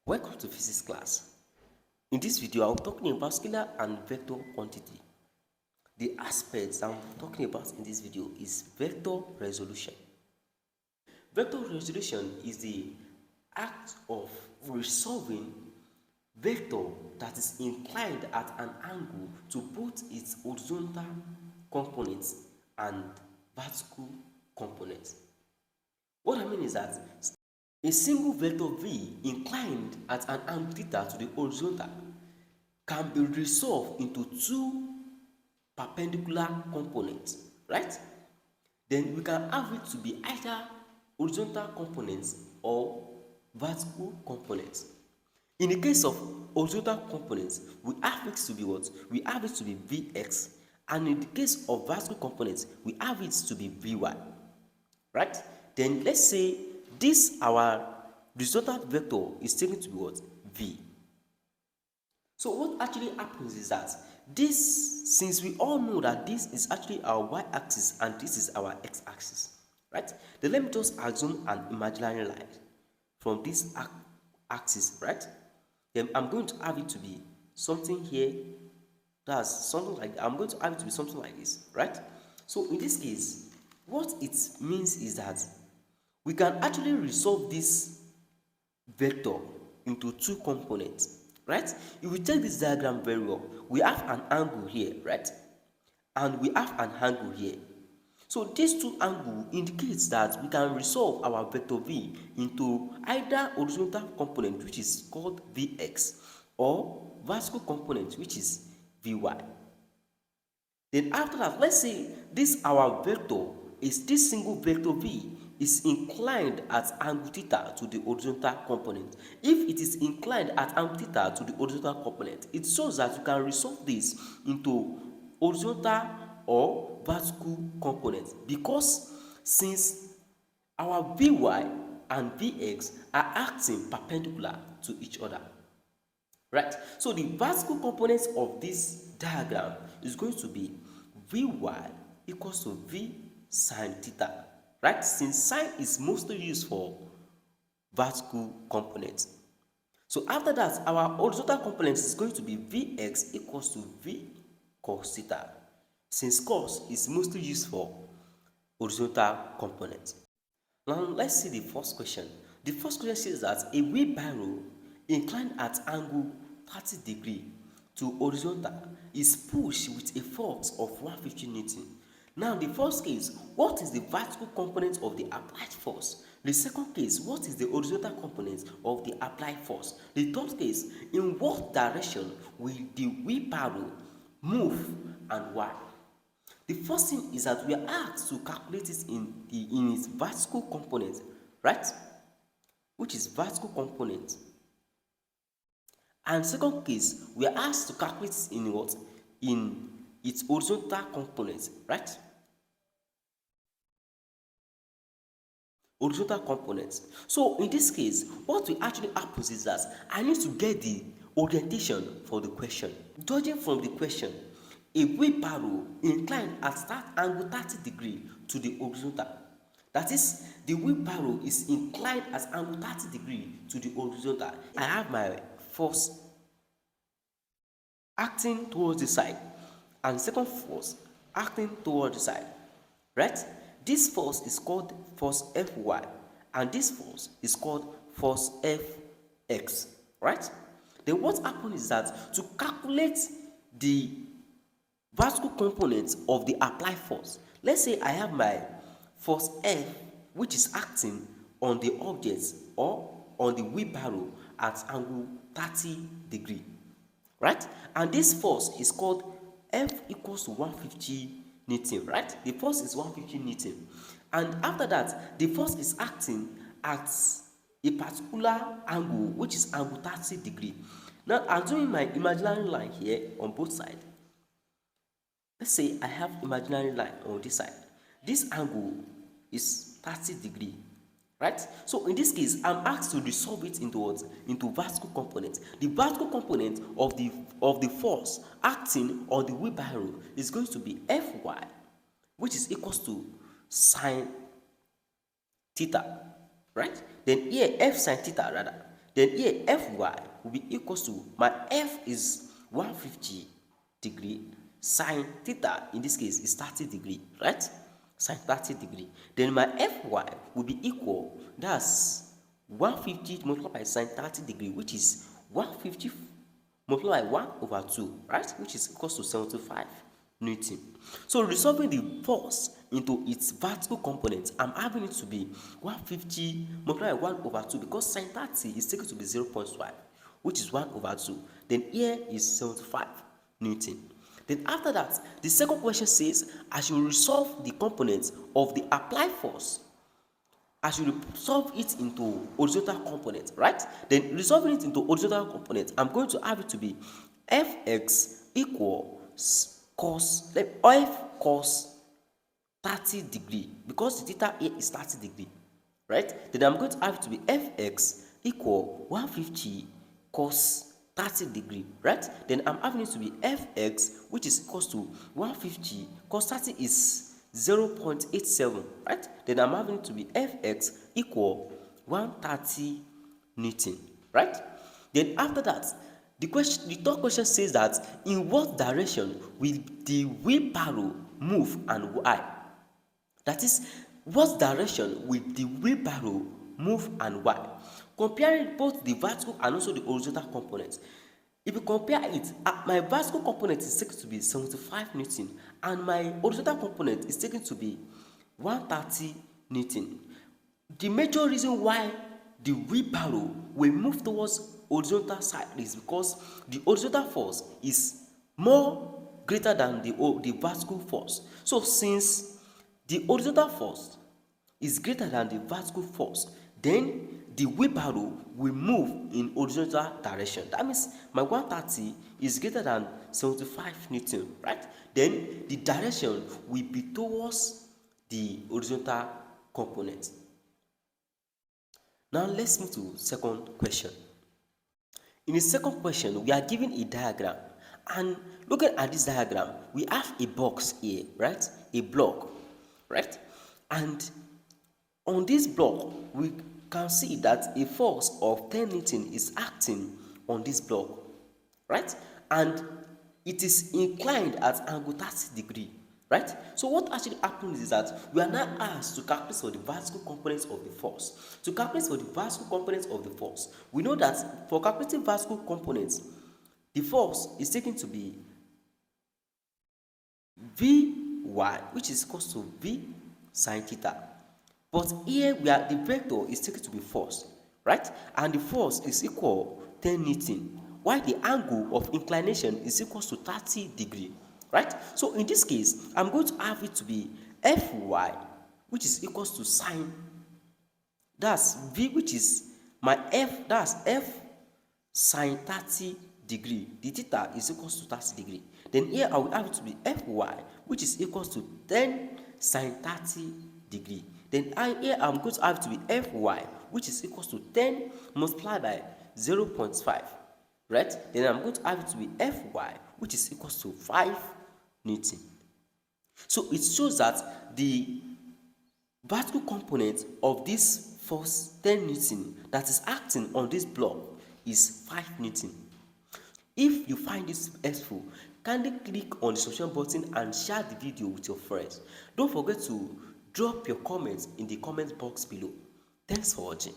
Welcome to physics class. In this video, I'll be talking about scalar and vector quantity. The aspects I'm talking about in this video is vector resolution. Vector resolution is the act of resolving vector that is inclined at an angle to both its horizontal components and vertical components. What I mean is that a single vector v inclined at an angle theta to the horizontal can be resolved into two perpendicular components, right? Then we can have it to be either horizontal components or vertical components. In the case of horizontal components, we have it to be what? We have it to be Vx, and in the case of vertical components, we have it to be Vy, right? Then let's say this our resultant vector is taken to be what? V. So what actually happens is that this, since we all know that this is actually our y-axis and this is our x-axis, right? Then let me just assume an imaginary line from this axis, right? Then I'm going to have it to be something here. That's something like, I'm going to have it to be something like this, right? So in this case, what it means is that we can actually resolve this vector into two components, right? If we take this diagram very well, we have an angle here, right? And we have an angle here. So these two angles indicates that we can resolve our vector v into either horizontal component, which is called vx, or vertical component, which is vy. Then after that, let's say this our vector is this single vector v is inclined at angle theta to the horizontal component. If it is inclined at angle theta to the horizontal component, it shows that you can resolve this into horizontal or vertical components, because since our Vy and Vx are acting perpendicular to each other, right? So the vertical components of this diagram is going to be Vy equals to V sine theta, right? Since sine is mostly used for vertical components. So after that, our horizontal component is going to be Vx equals to V cos theta, since cos is mostly used for horizontal components. Now let's see the first question. The first question says that a wheelbarrow inclined at angle 30 degree to horizontal is pushed with a force of 150 Newton. Now the first case, what is the vertical component of the applied force? The second case, what is the horizontal component of the applied force? The third case, in what direction will the wheelbarrow move and why? The first thing is that we are asked to calculate it in its vertical component, right? Which is vertical component. And second case, we are asked to calculate it in what? In its horizontal component, right? Horizontal components. So in this case, what will actually happens is that I need to get the orientation for the question. Judging from the question, a wheelbarrow inclined at that angle 30 degree to the horizontal. That is, the wheelbarrow is inclined at angle 30 degree to the horizontal. I have my force acting towards the side and second force acting towards the side, right? This force is called force Fy and this force is called force Fx, right? Then what happens is that to calculate the vertical components of the applied force, let's say I have my force F, which is acting on the object or on the wheelbarrow at angle 30 degree, right? And this force is called F equals to 150 Newton, right? The force is 150 Newton. And after that, the force is acting at a particular angle, which is angle 30 degree. Now, I'm doing my imaginary line here on both sides. Let's say I have imaginary line on this side. This angle is 30 degree, right? So in this case, I'm asked to resolve it into what? Into vertical component. The vertical component of the force acting on the wheelbarrow is going to be Fy, which is equals to sine theta, right? Then here F sine theta rather, Then here Fy will be equals to, my F is 150 degree, sine theta in this case is 30 degree, right? Sine 30 degree. Then my Fy will be equal, that's 150 multiplied by sine 30 degree, which is 150 multiplied by 1 over 2, right? Which is equals to 75 Newton. So resolving the force into its vertical component, I'm having it to be 150 multiplied by 1 over 2 because sine 30 is taken to be 0.5, which is 1 over 2. Then here is 75 Newton. Then after that, the second question says I should resolve the components of the applied force. I should solve it into horizontal component, right? Then resolving it into horizontal component, I'm going to have it to be Fx equals cos, F cos 30 degree, because the theta here is 30 degree, right? Then I'm going to have it to be Fx equal 150 cos 30 degree, right? Then I'm having it to be Fx, which is equals to 150 cos 30 is 0.87, right? Then I'm having it to be Fx equal 130 Newton, right? Then after that, the third question says that in what direction will the wheelbarrow move and why? That is, what direction will the wheelbarrow move and why? Comparing both the vertical and also the horizontal components. If you compare it, my vertical component is taken to be 75 Newton and my horizontal component is taken to be 130 Newton. The major reason why the wheelbarrow will move towards horizontal side is because the horizontal force is more greater than the vertical force. So since the horizontal force is greater than the vertical force, then the wheelbarrow will move in horizontal direction. That means my 130 is greater than 75 Newton, right? Then the direction will be towards the horizontal component. Now let's move to second question. In the second question, we are given a diagram, and looking at this diagram, we have a box here, right? A block, right? And on this block, we can see that a force of 10 Newton is acting on this block, right? And it is inclined at angle 30 degree, right? So what actually happens is that we are now asked to calculate for the vertical components of the force. To calculate for the vertical components of the force, we know that for calculating vertical components, the force is taken to be Vy, which is equal to V sine theta. But here the vector is taken to be force, right? And the force is equal 10 Newton, while the angle of inclination is equal to 30 degree, right? So in this case, I'm going to have it to be Fy, which is equal to sine, that's V, which is my F, that's F sine 30 degree. The theta is equal to 30 degree. Then here I will have it to be Fy, which is equal to 10 sine 30 degree. Then here I'm going to have it to be Fy, which is equal to 10 multiplied by 0.5, right? Then I'm going to have it to be Fy, which is equal to 5 Newton. So it shows that the vertical component of this force 10 Newton that is acting on this block is 5 Newton. If you find this useful, kindly click on the subscribe button and share the video with your friends. Don't forget to drop your comments in the comment box below. Thanks for watching.